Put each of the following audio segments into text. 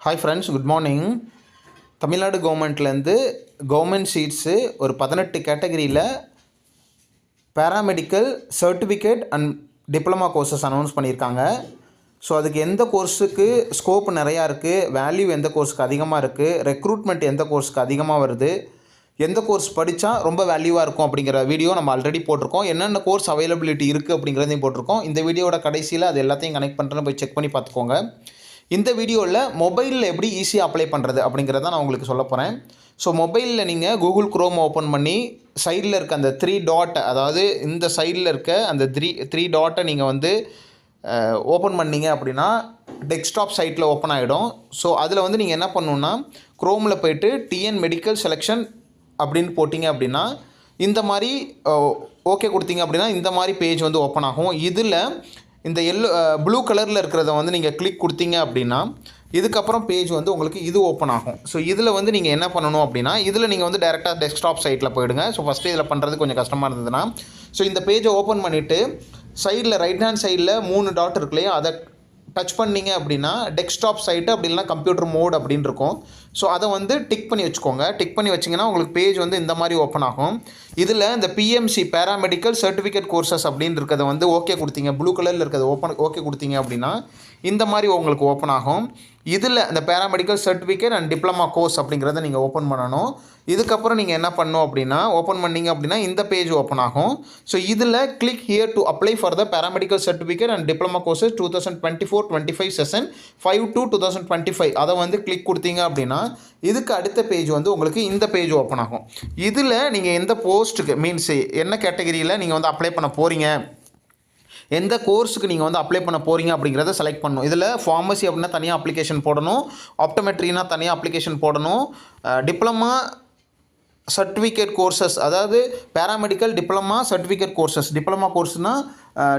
Hi friends, good morning. Tamil Nadu கவர்மெண்ட்லேருந்து government seeds ஒரு 18 கேட்டகரியில் paramedical certificate and diploma courses announce பண்ணியிருக்காங்க. ஸோ அதுக்கு எந்த கோர்ஸுக்கு ஸ்கோப் நிறையா இருக்குது, வேல்யூ எந்த கோர்ஸுக்கு அதிகமாக இருக்குது, ரெக்ரூட்மெண்ட் எந்த கோர்ஸுக்கு அதிகமாக வருது, எந்த கோர்ஸ் படித்தா ரொம்ப வேல்யூவாக இருக்கும் அப்படிங்கிற வீடியோ நம்ம ஆல்ரெடி போட்டிருக்கோம். என்னென்ன கோர்ஸ் அவைலபிலிட்டி இருக்குது அப்படிங்கிறதையும் போட்டிருக்கோம். இந்த வீடியோட கடைசியில் அது எல்லாத்தையும் கனெக்ட் பண்ணுறேன்னு போய் செக் பண்ணி பார்த்துக்கோங்க. இந்த வீடியோவில் மொபைலில் எப்படி ஈஸியாக அப்ளை பண்ணுறது அப்படிங்கிறத நான் உங்களுக்கு சொல்ல போகிறேன். ஸோ மொபைலில் நீங்கள் கூகுள் குரோம் ஓப்பன் பண்ணி சைடில் இருக்க அந்த 3 டாட், அதாவது இந்த சைடில் இருக்க அந்த த்ரீ டாட்டை நீங்கள் வந்து ஓப்பன் பண்ணிங்க அப்படின்னா டெஸ்க்டாப் சைட்டில் ஓப்பன் ஆகிடும். ஸோ அதில் வந்து நீங்கள் என்ன பண்ணணுன்னா குரோமில் போய்ட்டு டிஎன் மெடிக்கல் செலெக்ஷன் அப்படின்னு போட்டிங்க அப்படின்னா இந்த மாதிரி ஓகே கொடுத்தீங்க அப்படின்னா இந்த மாதிரி பேஜ் வந்து ஓப்பன் ஆகும். இதில் இந்த ப்ளூ கலரில் இருக்கிறத வந்து நீங்கள் கிளிக் கொடுத்தீங்க அப்படின்னா இதுக்கப்புறம் பேஜ் வந்து உங்களுக்கு இது ஓப்பன் ஆகும். ஸோ இதில் வந்து நீங்கள் என்ன பண்ணணும் அப்படின்னா இதில் நீங்கள் வந்து டேரெக்டாக டெஸ்க்டாப் சைட்டில் போயிடுங்க. ஸோ ஃபஸ்ட்டு இதில் பண்ணுறது கொஞ்சம் கஷ்டமாக இருந்ததுன்னா ஸோ இந்த பேஜை ஓப்பன் பண்ணிவிட்டு சைடில் ரைட் ஹேண்ட் சைடில் 3 டாட் இருக்கு இல்லையா, அதை டச் பண்ணிங்க அப்படின்னா டெஸ்க்டாப் சைட்டு அப்படி இல்லைனா கம்ப்யூட்டர் மோட் அப்படின்னு இருக்கும். ஸோ அதை வந்து டிக் பண்ணி வச்சுக்கோங்க. டிக் பண்ணி வச்சிங்கன்னா உங்களுக்கு பேஜ் வந்து இந்த மாதிரி ஓப்பன் ஆகும். இதில் இந்த பிஎம்சி பேராமெடிக்கல் சர்டிஃபிகேட் கோர்சஸ் அப்படின்னு இருக்கிறத வந்து ஓகே கொடுத்தீங்க, ப்ளூ கலரில் இருக்கிறத ஓகே கொடுத்தீங்க அப்படின்னா இந்த மாதிரி உங்களுக்கு ஓப்பன் ஆகும். இதில் இந்த paramedical certificate and diploma course அப்படிங்கிறத நீங்கள் ஓப்பன் பண்ணணும். இதுக்கப்புறம் நீங்கள் என்ன பண்ணணும் அப்படின்னா ஓப்பன் பண்ணிங்க அப்படின்னா இந்த பேஜ் ஓப்பன் ஆகும். ஸோ இதில் click here to apply for the paramedical certificate and diploma courses 2024-25 session 5/2/2025 அதை வந்து கிளிக் கொடுத்தீங்க அப்படின்னா இதுக்கு அடுத்த பேஜ் வந்து உங்களுக்கு இந்த பேஜ் ஓப்பன் ஆகும். இதில் நீங்கள் எந்த போஸ்ட்டுக்கு மீன்ஸ் என்ன கேட்டகரியில் நீங்கள் வந்து அப்ளை பண்ண போகிறீங்க, எந்த கோர்ஸுக்கு நீங்கள் வந்து அப்ளை பண்ண போகிறீங்க அப்படிங்கிறத செலக்ட் பண்ணணும். இதில் ஃபார்மசி அப்படின்னா தனியாக அப்ளிகேஷன் போடணும், ஆப்டோமெட்ரினா தனியாக அப்ளிகேஷன் போடணும், டிப்ளமா சர்டிஃபிகேட் கோர்சஸ் அதாவது paramedical diploma certificate courses, diploma கோர்ஸ்னால்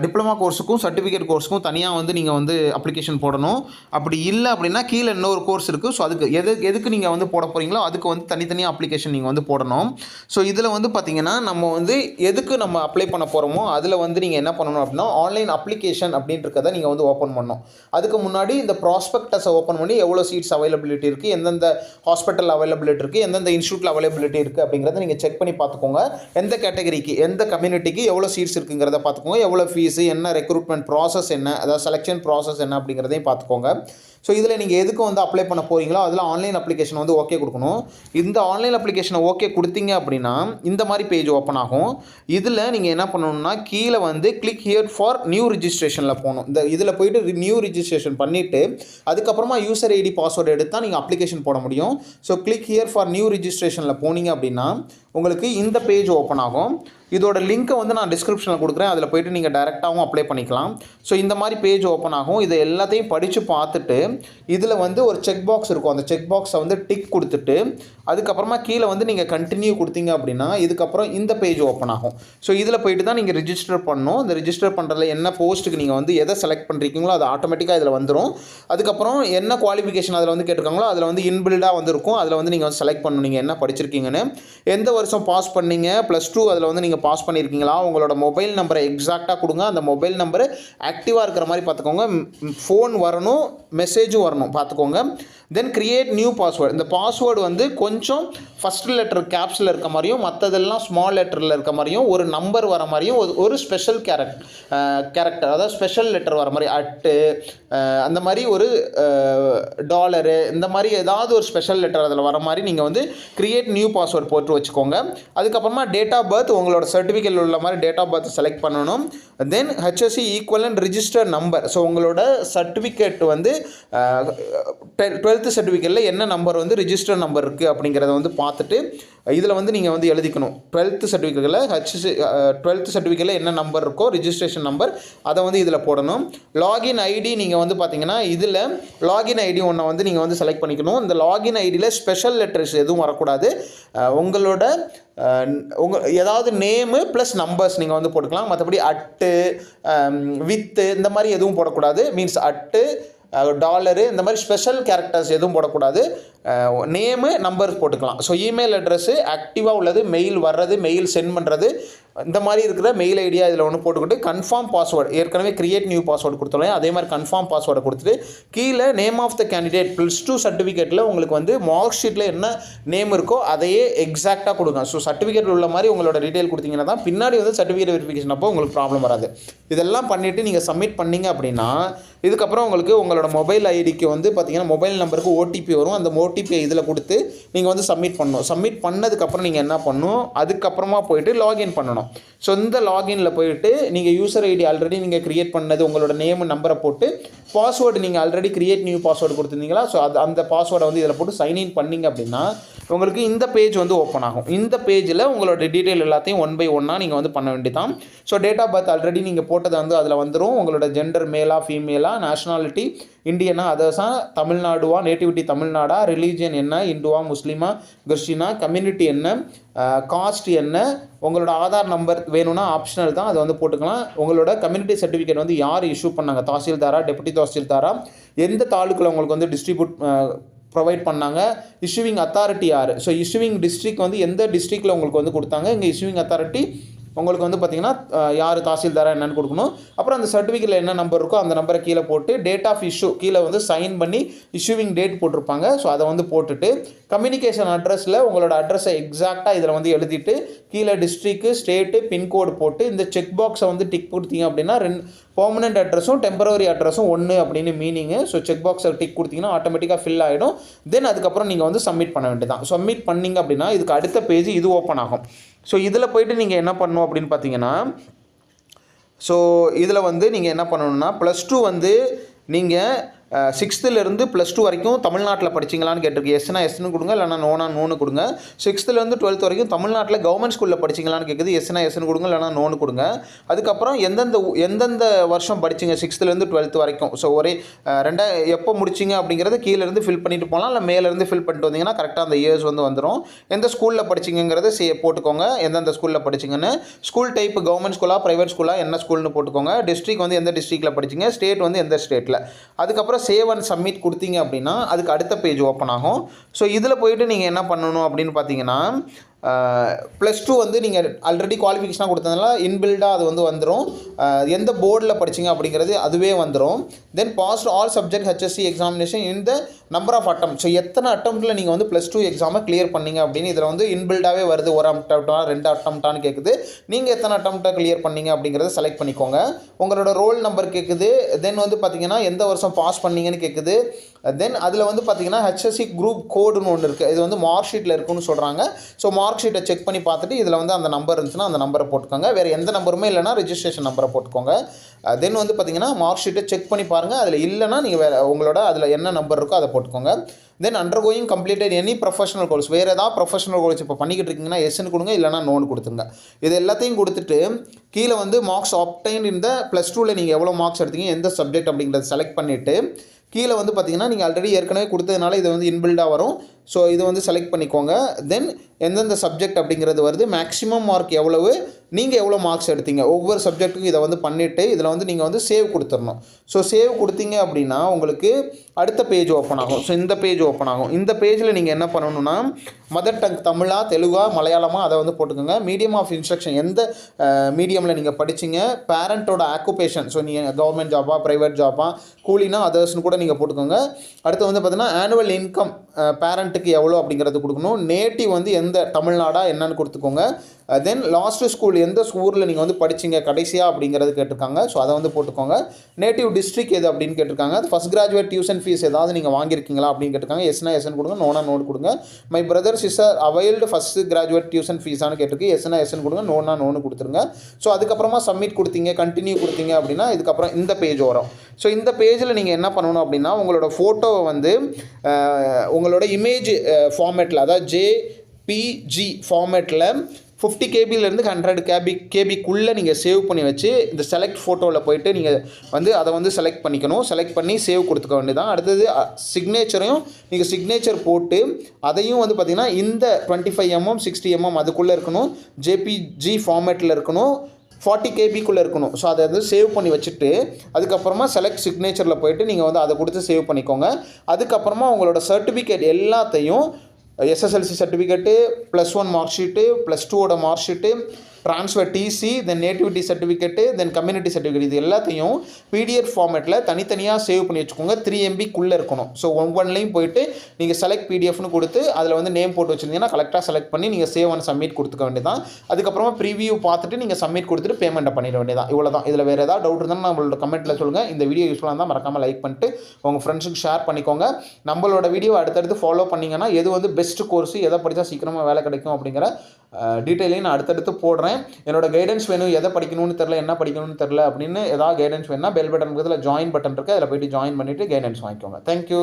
டிப்ளமா கோர்ஸுக்கும் சர்டிஃபிகேட் கோர்ஸுக்கும் தனியாக வந்து நீங்கள் வந்து அப்ளிகேஷன் போடணும். அப்படி இல்லை அப்படின்னா கீழே இன்னொரு கோர்ஸ் இருக்குது. ஸோ அதுக்கு எதுக்கு நீங்கள் வந்து போட போகிறீங்களோ அதுக்கு வந்து தனித்தனியாக அப்ளிகேஷன் நீங்கள் வந்து போடணும். ஸோ இதில் வந்து பார்த்திங்கன்னா நம்ம வந்து எதுக்கு நம்ம அப்ளை பண்ண போகிறோமோ அதில் வந்து நீங்கள் என்ன பண்ணணும் அப்படின்னா ஆன்லைன் அப்ளிகேஷன் அப்படின்றத நீங்கள் வந்து ஓப்பன் பண்ணணும். அதுக்கு முன்னாடி இந்த ப்ராஸ்பெக்டஸை ஓப்பன் பண்ணி எவ்வளோ சீட்ஸ் அவைலபிலிட்டி இருக்குது, எந்தெந்த ஹாஸ்பிட்டல் அவைலபிலிட்டி இருக்குது, எந்தெந்த இன்ஸ்டியூட்டில் அவைலபிலிட்டி இருக்குது அப்படிங்கிறத நீங்கள் செக் பண்ணி பார்த்துக்கோங்க. எந்த கேட்டகரிக்கு எந்த கம்யூனிட்டிக்கு எவ்வளோ சீட்ஸ் இருக்குங்கிறத பார்த்துக்கோங்க, எவ்வளோ ஃபீஸு என்ன, ரெக்ரூட்மெண்ட் ப்ராசஸ் என்ன, அதாவது செலெக்ஷன் ப்ராசஸ் என்ன அப்படிங்கிறதையும் பார்த்துக்கோங்க. ஸோ இதில் நீங்கள் எதுக்கு வந்து அப்ளை பண்ண போகிறீங்களோ அதில் ஆன்லைன் அப்ளிகேஷன் வந்து ஓகே கொடுக்கணும். இந்த ஆன்லைன் அப்ளிகேஷனை ஓகே கொடுத்தீங்க அப்படின்னா இந்த மாதிரி பேஜ் ஓப்பன் ஆகும். இதில் நீங்கள் என்ன பண்ணணும்னா கீழே வந்து கிளிக் ஹியர் ஃபார் நியூ ரிஜிஸ்ட்ரேஷனில் போகணும். இந்த இதில் போய்ட்டு நியூ ரிஜிஸ்ட்ரேஷன் பண்ணிவிட்டு அதுக்கப்புறமா யூசர் ஐடி பாஸ்வேர்டு எடுத்தால் நீங்கள் அப்ளிகேஷன் போட முடியும். So click here for new ரிஜிஸ்ட்ரேஷனில் போனீங்க அப்படின்னா உங்களுக்கு இந்த பேஜ் ஓப்பன் ஆகும். இதோட லிங்க்கை வந்து நான் டிஸ்கிரிப்ஷனில் கொடுக்குறேன், அதில் போய்ட்டு நீங்கள் டேரெக்டாகவும் அப்ளை பண்ணிக்கலாம். ஸோ இந்த மாதிரி பேஜ் ஓப்பன் ஆகும். இதை எல்லாத்தையும் படித்து பார்த்துட்டு இதில் வந்து ஒரு செக் பாக்ஸ் இருக்கும், அந்த செக் பாக்ஸை வந்து டிக் கொடுத்துட்டு அதுக்கப்புறமா கீழே வந்து நீங்கள் கண்டினியூ கொடுத்தீங்க அப்படின்னா இதுக்கப்புறம் இந்த பேஜ் ஓப்பன் ஆகும். ஸோ இதில் போய்ட்டு தான் நீங்கள் ரிஜிஸ்டர் பண்ணணும். இந்த ரிஜிஸ்டர் பண்ணுறதுல என்ன போஸ்ட்டுக்கு நீங்கள் வந்து எதை செலக்ட் பண்ணுறீங்களோ அது ஆட்டோமேட்டிக்காக இதில் வந்துடும். அதுக்கப்புறம் என்ன குவாலிஃபிகேஷன் அதில் வந்து கேட்டிருக்காங்களோ அதில் வந்து இன்பில்டாக வந்துருக்கும். அதில் வந்து நீங்கள் வந்து செலக்ட் பண்ணணும் நீங்கள் என்ன படிச்சிருக்கீங்கன்னு, எந்த வருஷம் பாஸ் பண்ணீங்க, +2 அதில் வந்து நீங்கள் பாஸ் பண்ணியிருக்கீங்களா, உங்களோட மொபைல் நம்பரை எக்ஸாக்டாக கொடுங்க. அந்த மொபைல் நம்பரு ஆக்டிவாக இருக்கிற மாதிரி பார்த்துக்கோங்க, ஃபோன் வரணும், மெசேஜும் வரணும் பார்த்துக்கோங்க. தென் கிரியேட் நியூ பாஸ்வேர்டு. இந்த பாஸ்வேர்டு வந்து கொஞ்சம் ஃபஸ்ட் லெட்டர் கேப்ஸில் இருக்க மாதிரியும் மற்றதெல்லாம் ஸ்மால் லெட்டரில் இருக்க மாதிரியும் ஒரு நம்பர் வர மாதிரியும் ஒரு ஸ்பெஷல் கேரக்டர் அதாவது ஸ்பெஷல் லெட்டர் வர மாதிரி அட்டு அந்த மாதிரி ஒரு $, இந்த மாதிரி ஏதாவது ஒரு ஸ்பெஷல் லெட்டர் அதில் வர மாதிரி நீங்கள் வந்து கிரியேட் நியூ பாஸ்வேர்டு போட்டு வச்சுக்கோங்க. அதுக்கப்புறமா டேட் ஆஃப் பர்த் உங்களோட சர்டிஃபிகேட் உள்ள மாதிரி டேட் ஆஃப் பர்த் செலக்ட் பண்ணணும். தென் HSC equivalent register number. So உங்களோட சர்டிஃபிகேட் வந்து 12th சர்டிஃபிகேட்டில் என்ன நம்பர் வந்து ரிஜிஸ்டர் நம்பர் இருக்குது அப்படிங்கிறத வந்து பார்த்துட்டு இதில் வந்து நீங்கள் வந்து எழுதிக்கணும். 12th சர்டிஃபிகேட்டில் என்ன நம்பர் இருக்கோ ரிஜிஸ்ட்ரேஷன் நம்பர் அதை வந்து இதில் போடணும். லாகின் ஐடி நீங்கள் வந்து பார்த்தீங்கன்னா இதில் லாகின் ஐடி ஒன்றை வந்து நீங்கள் வந்து செலக்ட் பண்ணிக்கணும். இந்த லாகின் ஐடியில் ஸ்பெஷல் லெட்டர்ஸ் எதுவும் வரக்கூடாது. உங்களோட ஏதாவது நேமு ப்ளஸ் நம்பர்ஸ் நீங்கள் வந்து போட்டுக்கலாம். மற்றபடி அட்டு வித்து இந்த மாதிரி எதுவும் போடக்கூடாது. மீன்ஸ் அட்டு $, இந்த மாதிரி ஸ்பெஷல் கேரக்டர்ஸ் எதுவும் போடக்கூடாது. நேமு நம்பர் போட்டுக்கலாம். ஸோ இமெயில் அட்ரஸ்ஸு ஆக்டிவாக உள்ளது, மெயில் வர்றது, மெயில் சென்ட் பண்ணுறது, இந்த மாதிரி இருக்கிற மெயில் ஐடியா இதில் ஒன்று போட்டுக்கிட்டு கன்ஃபார்ம் பாஸ்வேர்டு ஏற்கனவே கிரியேட் நியூ பாஸ்வேர்டு கொடுத்துருவோம், அதே மாதிரி கன்ஃபார்ம் பாஸ்வேர்டை கொடுத்துட்டு கீழே நேம் ஆஃப் த கேண்டிடேட் +2 சர்டிஃபிகேட்டில் உங்களுக்கு வந்து மார்க் ஷீட்டில் என்ன நேம் இருக்கோ அதையே எக்ஸாக்டாக கொடுங்க. ஸோ சர்டிஃபிகேட் உள்ள மாதிரி உங்களோட டீட்டெயில் கொடுத்தீங்கன்னா தான் பின்னாடி வந்து சர்டிஃபிகேட் வெரிஃபிகேஷன் அப்போ உங்களுக்கு ப்ராப்ளம் வராது. இதெல்லாம் பண்ணிவிட்டு நீங்கள் சப்மிட் பண்ணிங்க அப்படின்னா இதுக்கப்புறம் உங்களுக்கு உங்களோட மொபைல் ஐடிக்கு வந்து பார்த்தீங்கன்னா மொபைல் நம்பருக்கு ஓடிபி வரும். அந்த ஓடிபியை இதில் கொடுத்து நீங்கள் வந்து சப்மிட் பண்ணணும். சப்மிட் பண்ணதுக்கப்புறம் நீங்கள் என்ன பண்ணணும், அதுக்கப்புறமா போயிட்டு லாகின் பண்ணணும். ஸோ இந்த லாகினில் போயிட்டு நீங்கள் யூசர் ஐடி ஆல்ரெடி நீங்கள் க்ரியேட் பண்ணது உங்களோட நேம் நம்பரை போட்டு பாஸ்வேர்டு நீங்கள் ஆல்ரெடி க்ரியேட் நியூ பாஸ்வேர்டு கொடுத்துருந்தீங்களா, ஸோ அந்த பாஸ்வேர்டை வந்து இதில் போட்டு சைன்இன் பண்ணிங்க அப்படின்னா உங்களுக்கு இந்த பேஜ் வந்து ஓப்பன் ஆகும். இந்த பேஜில் உங்களோட டீட்டெயில் எல்லாத்தையும் 1 by 1 நீங்கள் வந்து பண்ண வேண்டியதான். So date of birth already நீங்கள் போட்டதை வந்து அதில் வந்துடும். உங்களோட ஜெண்டர் மேலா ஃபீமேலா, நேஷனாலிட்டி இந்தியனா அதர்ஸா, தமிழ்நாடுவா, நேட்டிவிட்டி தமிழ்நாடா, ரிலீஜியன் என்ன, இந்துவா முஸ்லீமா கிறிஸ்டினா, கம்யூனிட்டி என்ன, காஸ்ட் என்ன, உங்களோட ஆதார் நம்பர் வேணும்னா ஆப்ஷனல் தான், அதை வந்து போட்டுக்கலாம். உங்களோட கம்யூனிட்டி சர்டிஃபிகேட் வந்து யார் இஷ்யூ பண்ணாங்க, தாசில்தாரா டெபுட்டி தாசில்தாரா, எந்த தாலுக்கில் உங்களுக்கு வந்து டிஸ்ட்ரிபியூட் ப்ரொவைட் பண்ணாங்க, இஷ்யூவிங் அத்தாரிட்டி யார், ஸோ இஷ்யூவிங் டிஸ்ட்ரிக்ட் வந்து எந்த டிஸ்ட்ரிக்டில் உங்களுக்கு வந்து கொடுத்தாங்க, இங்கே இஷ்யூவிங் அத்தாரிட்டி உங்களுக்கு வந்து பார்த்திங்கன்னா யார் தாசில்தாரா என்னென்னு கொடுக்கணும். அப்புறம் அந்த சர்டிஃபிகேட்டில் என்ன நம்பர் இருக்கோ அந்த நம்பரை கீழே போட்டு டேட் ஆஃப் இஷ்யூ கீழே வந்து சைன் பண்ணி இஷ்யூவிங் டேட் போட்டிருப்பாங்க. ஸோ அதை வந்து போட்டுட்டு கம்யூனிகேஷன் அட்ரஸில் உங்களோட அட்ரஸை எக்ஸாக்டாக இதில் வந்து எழுதிட்டு கீழே டிஸ்ட்ரிக்ட்டு ஸ்டேட்டு பின்கோடு போட்டு இந்த செக் பாக்ஸை வந்து டிக் கொடுத்தீங்க அப்படின்னா பெர்மனெண்ட் அட்ரஸும் டெம்பரரி அட்ரஸும் ஒன்று அப்படின்னு மீனிங்கு. ஸோ செக் பாக்ஸை டிக் கொடுத்தீங்கன்னா ஆட்டோமேட்டிக்காக ஃபில் ஆகிடும். தென் அதுக்கப்புறம் நீங்கள் வந்து சப்மிட் பண்ண வேண்டியதான். சப்மிட் பண்ணிங்க அப்படின்னா இதுக்கு அடுத்த பேஜ் இது ஓப்பன் ஆகும். ஸோ இதில் போய்ட்டு நீங்கள் என்ன பண்ணணும் அப்படின்னு பார்த்தீங்கன்னா, ஸோ இதில் வந்து நீங்கள் என்ன பண்ணணும்னா +2 வந்து நீங்கள் 6th +2 வரைக்கும் தமிழ்நாட்டில் படிச்சிங்களான்னு கேட்டிருக்கு. எஸ்னா எஸ்னு கொடுங்க, இல்லைனா நோன்னு கொடுங்க. 6th 12th வரைக்கும் தமிழ்நாட்டில் கவர்மெண்ட் ஸ்கூலில் படிச்சிங்களான்னு கேட்குது. எஸ்னா எஸ்னு கொடுங்க, இல்லைனா நோன்னு கொடுங்க. அதுக்கப்புறம் எந்தெந்த வருஷம் படிச்சிங்க 6th 12th வரைக்கும், ஸோ ஒரே எப்போ முடிச்சிங்க அப்படிங்கிறத கீழேருந்து ஃபில் பண்ணிட்டு போகலாம், இல்லை மேலேருந்து ஃபில் பண்ணிட்டு வந்தீங்கன்னா கரெக்டாக அந்த இயர்ஸ் வந்து வந்துடும். எந்த ஸ்கூலில் படிச்சிங்கிறத போட்டுக்கோங்க, எந்தெந்த ஸ்கூலில் படிச்சிங்கன்னு. ஸ்கூல் டைப் கவர்மெண்ட் ஸ்கூலா ப்ரைவேட் ஸ்கூலா என்ன ஸ்கூல்னு போட்டுக்கோங்க. டிஸ்ட்ரிக்ட் வந்து எந்த டிஸ்ட்ரிக்டில் படிச்சிங்க, ஸ்டேட் வந்து எந்த ஸ்டேட்டில். அதுக்கப்புறம் சேவ் அண்ட் சப்மிட் கொடுத்தீங்க அப்படின்னா அதுக்கு அடுத்த பேஜ் ஓப்பன் ஆகும். ஸோ இதில் போயிட்டு நீங்கள் என்ன பண்ணணும் அப்படின்னு பார்த்தீங்கன்னா +2 வந்து நீங்கள் ஆல்ரெடி குவாலிஃபிகேஷனாக கொடுத்ததுனால இன்பில்டாக அது வந்து வந்துடும். எந்த போர்டில் படிச்சிங்க அப்படிங்கிறது அதுவே வந்துடும். Then passed all subject HSC examination இந்த நம்பர் ஆஃப் அட்டம், ஸோ எத்தனை அட்டம்ப்டில் நீங்கள் வந்து +2 எக்ஸாமை கிளியர் பண்ணிங்க அப்படின்னு இதில் வந்து இன்பில்டாகவே வருது. ஒரு அட்டம்ப்டா 2 அட்டம்ப்டான்னு கேட்குது. நீங்கள் எத்தனை அட்டம்ப்டை கிளியர் பண்ணிங்க அப்படிங்கிறத செலக்ட் பண்ணிக்கோங்க. உங்களோட ரோல் நம்பர் கேட்குது. தென் வந்து பார்த்தீங்கன்னா எந்த வருஷம் பாஸ் பண்ணீங்கன்னு கேட்குது. தென் அதில் வந்து பார்த்தீங்கன்னா HSC குரூப் கோடுன்னு ஒன்று இருக்குது. இது வந்து மார்க் ஷீட்டில் இருக்குன்னு சொல்கிறாங்க. ஸோ மார்க் ஷீட்டை செக் பண்ணி பார்த்துட்டு இதில் வந்து அந்த நம்பர் இருந்துச்சுன்னா அந்த நம்பரை போட்டுக்கோங்க. வேறு எந்த நம்பருமே இல்லைனா ரெஜிஸ்ட்ரேஷன் நம்பரை போட்டுக்கோங்க. தென் வந்து பார்த்தீங்கன்னா மார்க் ஷீட்டை செக் பண்ணி பாருங்கள். அதில் இல்லைனா நீங்கள் வேறு உங்களோட அதில் என்ன நம்பர் இருக்கோ அதை போட்டுக்கோங்க. Then undergoing completed any professional course, வேறு ஏதாவது ப்ரொஃபஷனல் கோர்ஸ் இப்போ பண்ணிக்கிட்டு இருக்கீங்கன்னா எஸ்ன்னு கொடுங்க, இல்லைனா நோன்னு கொடுத்துங்க. இது எல்லாத்தையும் கொடுத்துட்டு கீழே வந்து மார்க்ஸ் ஆப்டைன் இந்த +2ல் நீங்கள் எவ்வளோ மார்க்ஸ் எடுத்தீங்க, எந்த சப்ஜெக்ட் அப்படிங்கிறத செலக்ட் பண்ணிவிட்டு கீழே வந்து பார்த்தீங்கன்னா நீங்கள் ஆல்ரெடி ஏற்கனவே கொடுத்ததுனால இது வந்து இன்பில்டாக வரும். ஸோ இது வந்து செலக்ட் பண்ணிக்கோங்க. தென் எந்தெந்த சப்ஜெக்ட் அப்படிங்கிறது வருது, மேக்ஸிமம் மார்க் எவ்வளவு, நீங்கள் எவ்வளோ மார்க்ஸ் எடுத்தீங்க, ஒவ்வொரு சப்ஜெக்ட்டுக்கும் இதை வந்து பண்ணிவிட்டு இதில் வந்து நீங்கள் வந்து சேவ் கொடுத்துடணும். ஸோ சேவ் கொடுத்தீங்க அப்படின்னா உங்களுக்கு அடுத்த பேஜ் ஓப்பன் ஆகும். ஸோ இந்த பேஜ் ஓப்பன் ஆகும். இந்த பேஜில் நீங்கள் என்ன பண்ணணும்னா மதர் டங் தமிழா தெலுங்கா மலையாளமா அதை வந்து போட்டுக்கோங்க. மீடியம் ஆஃப் இன்ஸ்ட்ரக்ஷன் எந்த மீடியமில் நீங்கள் படிச்சிங்க, பேரண்ட்டோட ஆக்குபேஷன், ஸோ நீங்கள் கவர்மெண்ட் ஜாபா ப்ரைவேட் ஜாபா கூலினா அதர்ஸ்னு கூட நீங்கள் போட்டுக்கோங்க. அடுத்து வந்து பார்த்தீங்கன்னா ஆனுவல் இன்கம் பேரண்ட்டுக்கு எவ்வளோ அப்படிங்கிறது கொடுக்கணும். நேட்டிவ் வந்து எந்த தமிழ்நாடா என்னன்னு கொடுத்துக்கோங்க. தென் லாஸ்ட்டு ஸ்கூல் எந்த ஸ்கூலில் நீங்கள் வந்து படிச்சிங்க கடைசியாக அப்படிங்கிறது கேட்டிருக்காங்க. ஸோ அதை வந்து போட்டுக்கோங்க. நேட்டிவ் டிஸ்ட்ரிக்ட் எது அப்படின்னு கேட்டிருக்காங்க. ஃபஸ்ட் கிராஜுவேட் டியூஷன் ஃபீஸ் ஏதாவது நீங்கள் வாங்கியிருக்கீங்களா அப்படின்னு கேட்டிருக்காங்க. எஸ்னா எஸ்ன்னு கொடுங்க, நோனா நோட் கொடுங்க. My brother sister availed first graduate tuition ஃபீஸானு கேட்டிருக்கு. எஸ்னா எஸ்ன்னு கொடுங்க, நோனா நோன்னு கொடுத்துருங்க. ஸோ அதுக்கப்புறமா சப்மிட் கொடுத்தீங்க, கண்டினியூ கொடுத்தீங்க அப்படின்னா இதுக்கப்புறம் இந்த பேஜ் வரும். ஸோ இந்த பேஜில் நீங்கள் என்ன பண்ணணும் அப்படின்னா உங்களோட ஃபோட்டோவை வந்து உங்களோட இமேஜ் ஃபார்மேட்டில், அதாவது JPG ஃபார்மேட்டில் 50 KB to 100 KBக்குள்ளே நீங்கள் சேவ் பண்ணி வச்சு இந்த செலக்ட் ஃபோட்டோவில் போய்ட்டு நீங்கள் வந்து அதை வந்து செலக்ட் பண்ணிக்கணும். செலக்ட் பண்ணி சேவ் கொடுத்துக்க வேண்டியதான். அடுத்தது சிக்னேச்சரையும் நீங்கள் சிக்னேச்சர் போட்டு அதையும் வந்து பார்த்திங்கன்னா இந்த 25mm 60mm அதுக்குள்ளே இருக்கணும். JPG ஃபார்மேட்டில் இருக்கணும். 40 KBக்குள்ளே இருக்கணும். ஸோ அதை வந்து சேவ் பண்ணி வச்சுட்டு அதுக்கப்புறமா செலக்ட் சிக்னேச்சரில் போய்ட்டு நீங்கள் வந்து அதை கொடுத்து சேவ் பண்ணிக்கோங்க. அதுக்கப்புறமா உங்களோட சர்டிஃபிகேட் எல்லாத்தையும் SSLC certificate, +1 mark sheet, +2 mark sheet, transfer TC, then nativity certificate, then community certificate, இது எல்லாத்தையும் பிடிஎஃப் ஃபார்மேட்டில் தனித்தனியாக சேவ் பண்ணி வச்சுக்கோங்க. 3 MBக்குள்ளே இருக்கணும். ஸோ ஒவ்வொன்றிலையும் போயிட்டு நீங்கள் செலக்ட் பிடிஎஃப்னு கொடுத்து அதில் வந்து நேம் போட்டு வச்சுருந்தீங்கன்னா கரெக்டாக செலக்ட் பண்ணி நீங்கள் சேவ் அண்ட் சப்மிட் கொடுத்துக்க வேண்டியதான். அதுக்கப்புறமா ப்ரீவியூ பார்த்துட்டு நீங்கள் சப்மிட் கொடுத்துட்டு பேமெண்ட்டை பண்ணிட வேண்டியதான். இவ்வளோ தான். இதில் வேறு ஏதாவது டவுட் இருந்தாலும் நம்மளோட கமெண்ட்டில் சொல்லுங்கள். இந்த வீடியோ யூஸ்ஃபுல்லாக இருந்தால் மறக்காமல் லைக் பண்ணிட்டு உங்கள் ஃப்ரெண்ட்ஸுக்கு ஷேர் பண்ணிக்கோங்க. நம்மளோட வீடியோ அடுத்தடுத்து ஃபாலோ பண்ணிங்கன்னா எது வந்து பெஸ்ட் கோர்ஸ், எதை படித்தா சீக்கிரமாக வேலை கிடைக்கும் அப்படிங்கிற டீட்டெயிலையும் நான் அடுத்தடுத்து போடுறேன். என்னோட கைடன்ஸ் வேணும், எதை படிக்கணும்னு தெரில, என்ன படிக்கணும்னு தெரில அப்படின்னு ஏதாவது கைடன்ஸ் வேணும்னா பெல் பட்டன் பக்கத்தில் ஜாயின் பட்டன் இருக்குது, அதில் போய்ட்டு ஜாயின் பண்ணிவிட்டு கைடன்ஸ் வாங்கிக்கோங்க. தேங்க்யூ.